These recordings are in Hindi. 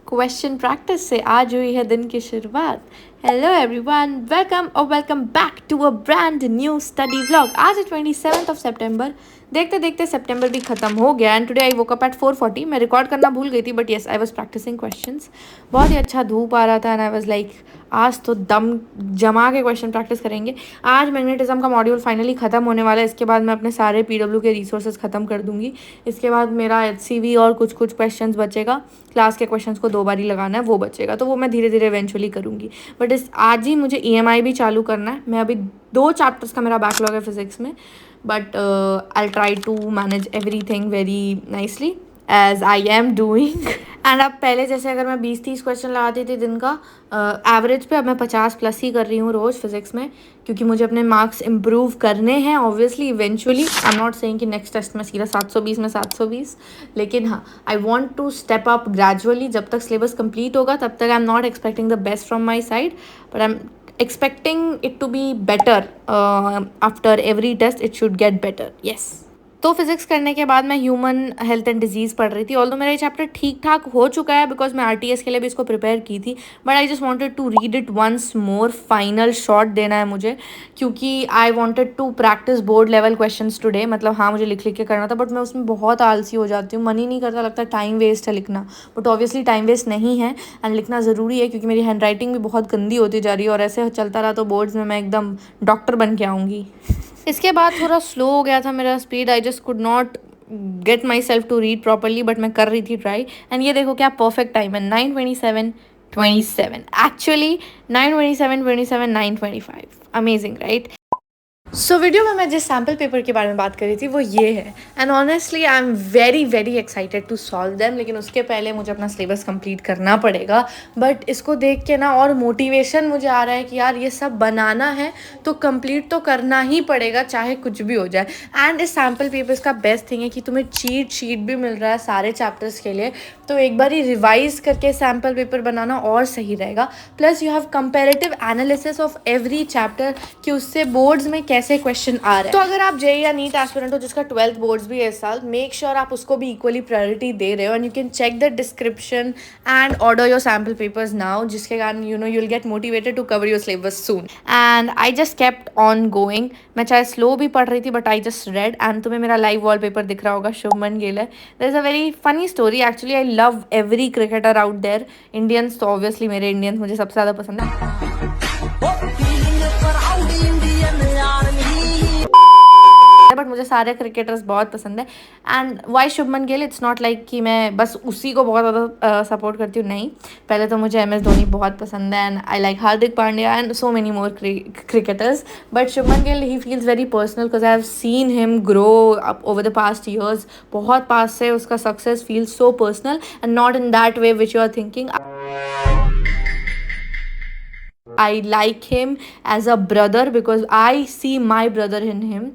क्वेश्चन प्रैक्टिस से आज हुई है दिन की शुरुआत। Hello everyone, welcome back to a brand new study vlog. आज है 27 सितंबर। देखते देखते सितंबर भी खत्म हो गया and today I woke up at 4:40। मैं रिकॉर्ड करना भूल गई थी but yes I was practicing questions. बहुत ही अच्छा धूप आ रहा था एंड आई वाज लाइक आज तो दम जमा के क्वेश्चन प्रैक्टिस करेंगे। आज मैग्नेटिज्म का मॉड्यूल फाइनली ख़त्म होने वाला है। इसके बाद मैं अपने सारे PW के रिसोर्सेज ख़त्म कर दूंगी। इसके बाद मेरा HCV और कुछ क्वेश्चंस बचेगा। क्लास के क्वेश्चंस को 2 बार ही लगाना है, वो बचेगा, तो वो मैं धीरे धीरे इवेंचुअली करूँगी। बट आज ही मुझे EMI भी चालू करना है। मैं अभी 2 चैप्टर्स का मेरा बैकलॉग है फिजिक्स में, but I try to manage everything very nicely as I am doing. And अब पहले जैसे अगर मैं 20-30 क्वेश्चन लगाती थी दिन का एवरेज पे, अब मैं 50+ ही कर रही हूँ रोज़ फिजिक्स में, क्योंकि मुझे अपने मार्क्स इम्प्रूव करने हैं obviously eventually. I am not saying कि नेक्स्ट टेस्ट में सीधा 720 में 720, लेकिन हाँ I want to step up gradually. जब तक सिलेबस कंप्लीट होगा तब तक I am not expecting the best from my side, but I am expecting it to be better. After every test it should get better. Yes. तो फिजिक्स करने के बाद मैं ह्यूमन हेल्थ एंड डिजीज़ पढ़ रही थी। ऑल्दो मेरा ये चैप्टर ठीक ठाक हो चुका है बिकॉज मैं RTS के लिए भी इसको प्रिपेयर की थी, but I just wanted to read it once more. Final shot देना है मुझे, क्योंकि I wanted to practice board level questions today. मतलब हाँ मुझे लिख के करना था, बट मैं उसमें बहुत आलसी हो जाती हूँ, मन ही नहीं करता, लगता टाइम वेस्ट है लिखना। बट ऑब्वियसली टाइम वेस्ट नहीं है एंड लिखना ज़रूरी है, क्योंकि मेरी हैंड राइटिंग भी बहुत गंदी होती जा रही है और ऐसे चलता रहा तो बोर्ड्स में मैं एकदम डॉक्टर बन के आऊँगी। इसके बाद थोड़ा स्लो हो गया था मेरा speed. I just could not get myself to read properly, but मैं कर रही थी ट्राई। एंड ये देखो क्या परफेक्ट टाइम है, 9:27 actually 9:27 9:25। Amazing right. So video में मैं जिस सैम्पल पेपर के बारे में बात कर रही थी वो ये है, and honestly I am very excited to solve them. लेकिन उसके पहले मुझे अपना सिलेबस कंप्लीट करना पड़ेगा। बट इसको देख के ना और मोटिवेशन मुझे आ रहा है कि यार ये सब बनाना है तो कंप्लीट तो करना ही पड़ेगा, चाहे कुछ भी हो जाए। एंड इस सैम्पल पेपर्स का बेस्ट थिंग है कि तुम्हें चीट शीट भी मिल रहा है सारे चैप्टर्स के लिए, तो एक बार ही रिवाइज करके सैम्पल पेपर बनाना और सही रहेगा। Plus you have comparative analysis of every chapter कि उससे बोर्ड्स में कैसे क्वेश्चन आ रहे हैं। तो अगर आप JEE या नीट एस्पिरेंट हो जिसका 12th बोर्ड्स भी है इस साल, मेक श्योर आप उसको भी इक्वली प्रायोरिटी दे रहे हो। And you can check the description and order your sample papers now, जिसके कारण you will get motivated to cover your syllabus soon. And I just kept on going. मैं चाहे स्लो भी पढ़ रही थी but I just read. And तुम्हें मेरा लाइव वॉलपेपर दिख रहा होगा, शुभमन गिल है। There is a very funny story actually. I love every cricketer out there. Indians तो ऑब्वियसली मेरे इंडियंस मुझे सबसे ज़्यादा पसंद है। बट मुझे सारे क्रिकेटर्स बहुत पसंद है। And why Shubman Gill, it's not like कि मैं बस उसी को बहुत ज़्यादा सपोर्ट करती हूँ, नहीं। पहले तो मुझे MS धोनी बहुत पसंद है and I like Hardik Pandya and so many more cricketers. But Shubman Gill ही feels very personal because I have seen him grow up over the past years. बहुत पास से उसका success feels so personal and not in that way which you are thinking. I like him as a brother because I see my brother in him.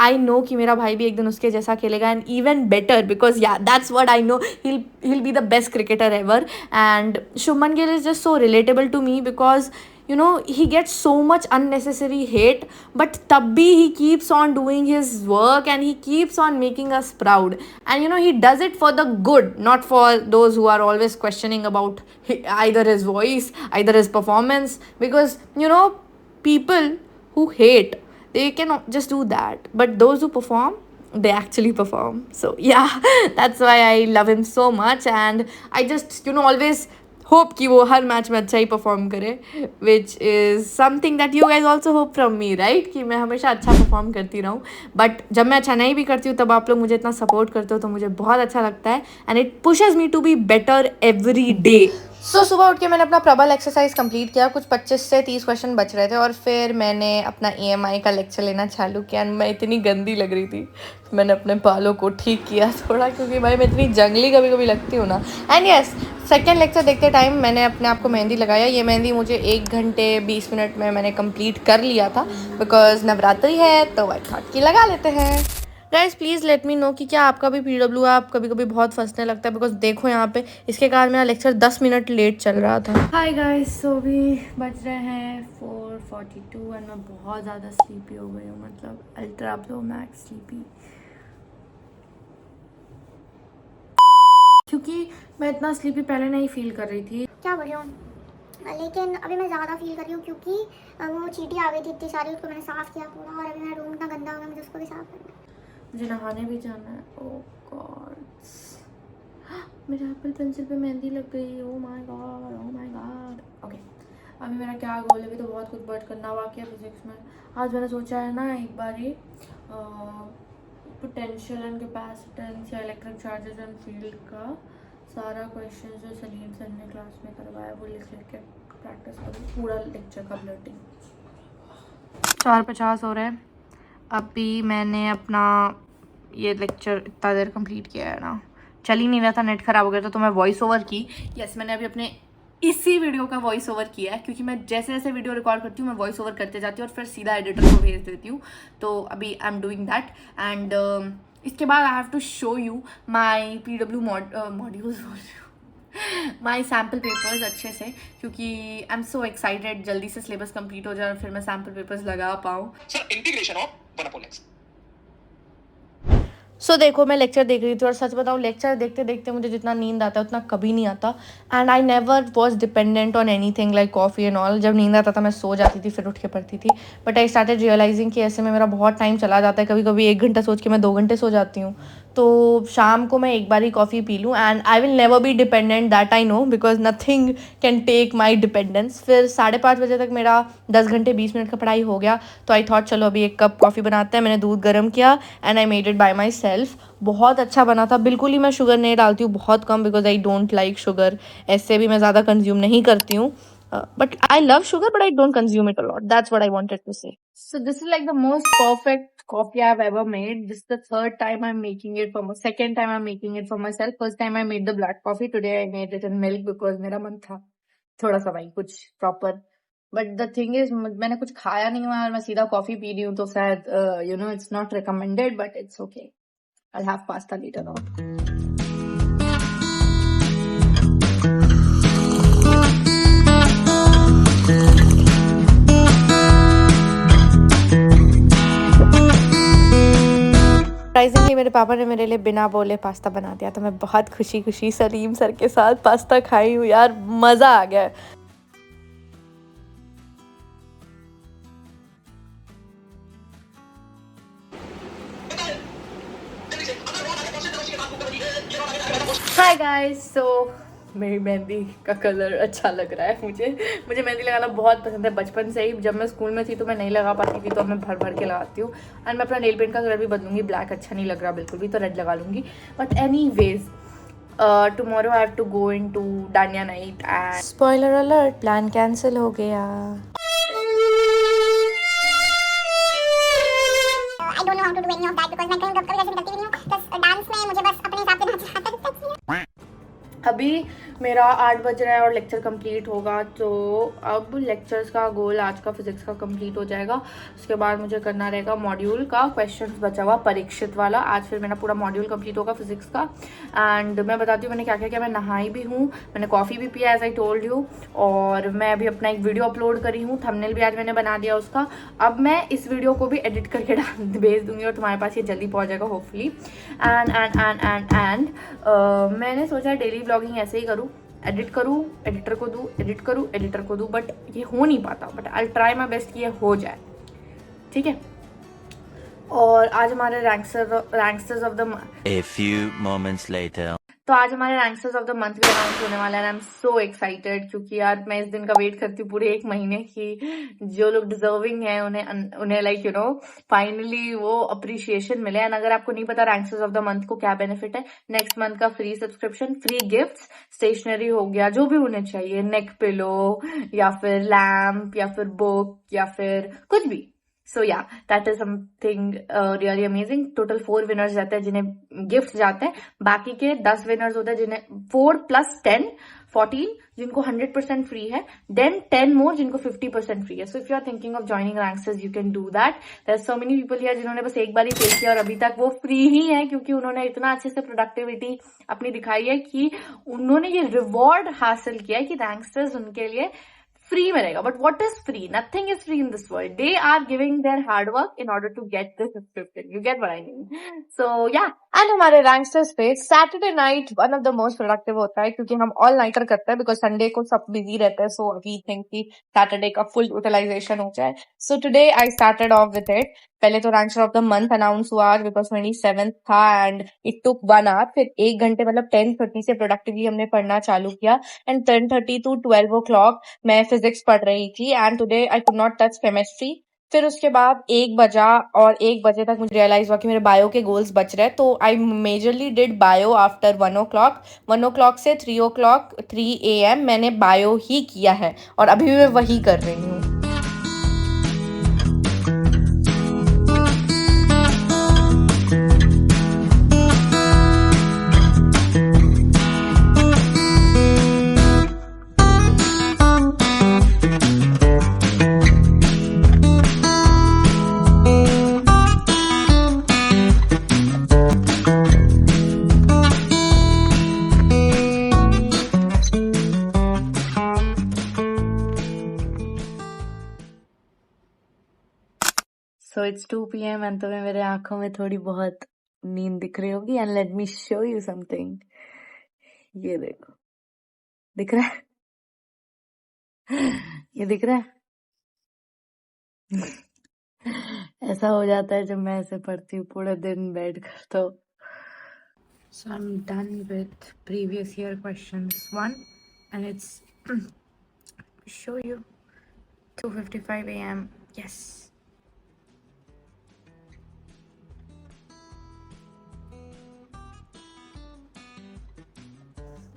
I know कि मेरा भाई भी एक दिन उसके जैसा खेलेगा and even better because yeah that's what I know, he'll be the best cricketer ever. And Shubman Gill is just so relatable to me because he gets so much unnecessary hate, but tabhi he keeps on doing his work and he keeps on making us proud. And he does it for the good, not for those who are always questioning about either his voice, either his performance, because people who hate, they can just do that, but those who perform, they actually perform. So yeah, that's why I love him so much and I just always hope कि वो हर मैच में अच्छा ही परफॉर्म करे, which is something that you guys also hope from me right, कि मैं हमेशा अच्छा परफॉर्म करती रहूँ। बट जब मैं अच्छा नहीं भी करती हूँ तब आप लोग मुझे इतना सपोर्ट करते हो तो मुझे बहुत अच्छा लगता है and it pushes me to be better every day. So सुबह उठ के मैंने अपना प्रबल एक्सरसाइज कंप्लीट किया। कुछ 25 से 30 क्वेश्चन बच रहे थे और फिर मैंने अपना EMI का लेक्चर लेना चालू किया। मैं इतनी गंदी लग रही थी, मैंने अपने बालों को ठीक किया थोड़ा, क्योंकि भाई मैं इतनी जंगली कभी कभी लगती हूँ ना। एंड यस, सेकेंड लेक्चर देखते टाइम मैंने अपने आप को मेहंदी लगाया। ये मेहंदी मुझे 1 घंटे 20 मिनट में मैंने कंप्लीट कर लिया था बिकॉज नवरात्रि है तो आई थॉट कि लगा लेते हैं। Guys please let me know कि क्या आपका भी PW आप कभी कभी बहुत फंसने लगता है, बिकॉज देखो यहाँ पे इसके कारण मेरा लेक्चर 10 मिनट लेट चल रहा था। हाय गाइज, सो भी बज रहे हैं 4:42 एंड मैं बहुत ज़्यादा स्लीपी हो गई हूँ, मतलब अल्ट्रा प्रो मैक्स स्लीपी, क्योंकि मैं इतना स्लीपी पहले नहीं फील कर रही थी। क्या बोल रही हूँ, लेकिन अभी मैं ज़्यादा फील कर रही हूँ क्योंकि वो चींटी आ गई थी इतनी सारी, उसको मैंने साफ़ किया पूरा और अभी मेरा रूम इतना गंदा हो गया, मुझे उसको भी साफ़ करना है। मुझे नहाने भी जाना है। ओह गॉड, मेरे एप्पल पेंसिल पे मेहंदी लग गई। Oh my God, oh my God. Okay, अभी मेरा क्या गोल है, अभी तो बहुत कुछ बट करना बाकी है फिजिक्स में। आज मैंने सोचा है ना एक बार ही पोटेंशियल एंड कैपेसिटेंस या इलेक्ट्रिक चार्जेस एंड फील्ड का सारा क्वेश्चन जो सलीम सर ने क्लास में करवाया वो लिख के प्रैक्टिस करूँ, पूरा लेक्चर का ब्लर्टिंग। 4:50 हो रहे हैं। अभी मैंने अपना ये लेक्चर इतना देर कंप्लीट किया है ना, चल ही नहीं रहा था, नेट ख़राब हो गया था, तो मैं वॉइस ओवर की। यस, मैंने अभी अपने इसी वीडियो का वॉइस ओवर किया है, क्योंकि मैं जैसे जैसे वीडियो रिकॉर्ड करती हूँ मैं वॉइस ओवर करते जाती हूँ और फिर सीधा एडिटर को भेज देती हूँ। तो अभी I am doing that and इसके बाद I have to show you my PW modules my sample papers अच्छे से, क्योंकि आई एम सो एक्साइटेड जल्दी से सिलेबस कंप्लीट हो जाए और फिर मैं सैम्पल पेपर्स लगा पाऊँ। Integration of one upon X. So देखो, मैं लेक्चर देख रही थी और सच बताऊँ लेक्चर देखते देखते मुझे जितना नींद आता है उतना कभी नहीं आता। And I never was dependent on any thing like coffee and all. जब नींद आता था मैं सो जाती थी, फिर उठ के पढ़ती थी। बट आई स्टार्टेड रियलाइजिंग कि ऐसे में मेरा बहुत टाइम चला जाता है, कभी कभी 1 घंटा सोच के मैं 2 घंटे सो जाती हूँ। तो शाम को मैं एक बार ही कॉफ़ी पी लूँ and I will never be dependent, that I know, because nothing can take my dependence. फिर 5:30 बजे तक मेरा 10 घंटे 20 मिनट का पढ़ाई हो गया, तो आई थॉट चलो अभी 1 कप कॉफ़ी बनाते हैं। मैंने दूध गर्म किया and I made it by my self. बहुत अच्छा बना था, बिल्कुल ही मैं शुगर नहीं डालती हूँ, बहुत कम, because I don't like sugar. ऐसे भी मैं ज़्यादा कंज्यूम नहीं करती हूँ, but I love sugar but I don't consume it a lot. That's what I wanted to say. So this is like the most perfect coffee I've ever made. This is the third time I'm making it second time I'm making it for myself. First time I made the black coffee. Today I made it in milk because मेरा मन था थोड़ा सा भाई कुछ proper. But the thing is मैंने कुछ खाया नहीं हुआ और मैं सीधा कॉफी पी रही हूँ, तो शायद it's not recommended, but it's okay. I'll have pasta later on. Surprisingly मेरे पापा ने मेरे लिए बिना बोले पास्ता बना दिया, तो मैं बहुत खुशी खुशी सलीम सर के साथ पास्ता खाई हूँ यार, मज़ा आ गया। हाय गाइस, सो मेरी मेहंदी का कलर अच्छा लग रहा है मुझे मेहंदी लगाना बहुत पसंद है बचपन से ही। जब मैं स्कूल में थी तो मैं नहीं लगा पाती थी, तो अब मैं भर भर के लगाती हूँ। एंड मैं अपना नेल पेंट का कलर भी बदलूंगी, ब्लैक अच्छा नहीं लग रहा बिल्कुल भी, तो रेड लगा लूँगी। But anyways tomorrow I have to go into dandiya night and spoiler alert, plan cancel हो गया। I don't know how to do any of that because मैं कहीं कभी ऐसे करती भी नहीं हूँ। बस डांस में मुझे बस अपने हिसाब से नाचना आता है। अभी मेरा 8 बज रहा है और लेक्चर कंप्लीट होगा, तो अब लेक्चर्स का गोल आज का फिजिक्स का कंप्लीट हो जाएगा। उसके बाद मुझे करना रहेगा मॉड्यूल का क्वेश्चंस बचा हुआ परीक्षित वाला। आज फिर मेरा पूरा मॉड्यूल कंप्लीट होगा फिजिक्स का। एंड मैं बताती हूँ मैंने क्या क्या किया। मैं नहाई भी हूँ, मैंने कॉफ़ी भी पिया एज आई टोल्ड यू, और मैं अभी अपना एक वीडियो अपलोड करी हूँ, थंबनेल भी आज मैंने बना दिया उसका। अब मैं इस वीडियो को भी एडिट करके भेज दूँगी और तुम्हारे पास ये जल्दी पहुँच जाएगा होपफुली। एंड मैंने सोचा डेली ब्लॉगिंग ऐसे ही करूँ, एडिट करूँ, एडिटर को दूँ, एडिट करूँ, एडिटर को दूँ, बट ये हो नहीं पाता। But I try my best कि ये हो जाए, ठीक है। और आज हमारे Rankstars of the A few moments later. तो आज हमारे रैंकस्टर्स ऑफ द मंथ भी अनाउंस होने वाला है। आई एम सो एक्साइटेड, क्योंकि यार मैं इस दिन का वेट करती हूँ पूरे 1 महीने की। जो लोग डिजर्विंग है उन्हें लाइक फाइनली वो अप्रिशिएशन मिले। एंड अगर आपको नहीं पता रैंकस्टर्स ऑफ द मंथ को क्या बेनिफिट है, नेक्स्ट मंथ का free subscription, free gifts, stationery हो गया, जो भी उन्हें चाहिए, नेक पिलो या फिर लैम्प या फिर बुक या फिर कुछ भी। सो या that is something really amazing. Total 4 winners जाते हैं जिन्हें गिफ्ट जाते हैं, बाकी के 10 विनर्स होते हैं जिन्हें 4 + 10 14 जिनको 100% फ्री है, देन 10 मोर जिनको 50% फ्री है. So if you are thinking of joining Rankstars you can do that. There are so many people here जिन्होंने बस एक बार ही पे किया और अभी तक वो फ्री ही है, क्योंकि उन्होंने इतना अच्छे से प्रोडक्टिविटी अपनी दिखाई है कि उन्होंने ये रिवॉर्ड हासिल किया है कि रैंकस्टर्स उनके लिए फ्री में रहेगा. But what is free? Nothing is free in this world. They are giving their hard work in order to get this subscription. You get what I mean? So ya. And हमारे रैंकस्टर्स पे Saturday night one of the most productive होता है, क्योंकि हम ऑल नाइटर करते हैं, बिकॉज संडे को सब बिजी रहते हैं. सो वी थिंक कि सैटरडे का फुल यूटिलाइजेशन हो जाए. So today I started off with it. पहले तो रैंकस्टर ऑफ द मंथ अनाउंस हुआ आज, बिकॉज 27th था एंड इट टुक 1 आवर. फिर 1 घंटे मतलब 10:30 से प्रोडक्टिवली हमने पढ़ना चालू किया एंड 10:30 to 12 o'clock मैं फिजिक्स पढ़ रही थी and today I could not touch chemistry. फिर उसके बाद 1 बजा और 1 बजे तक मुझे रियलाइज हुआ कि मेरे बायो के गोल्स बच रहे, तो I majorly did bio after 1 o'clock. 1 o'clock से 3 o'clock 3 AM मैंने बायो ही किया है और अभी भी मैं वही कर रही हूँ. सो इट्स 2 PM एंड तुम्हें मेरे आंखों में थोड़ी बहुत नींद दिख रही होगी. And let me show you something. ये देखो, दिख रहा है? ये दिख रहा है? ऐसा हो जाता है जब मैं ऐसे पढ़ती हूँ पूरे दिन बैठ कर. तो so I'm done with previous year questions 1 and it's show you 2:55 AM. Yes.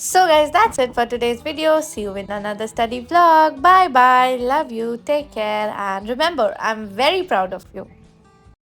So guys, that's it for today's video. See you in another study vlog. Bye bye. Love you. Take care. And remember, I'm very proud of you.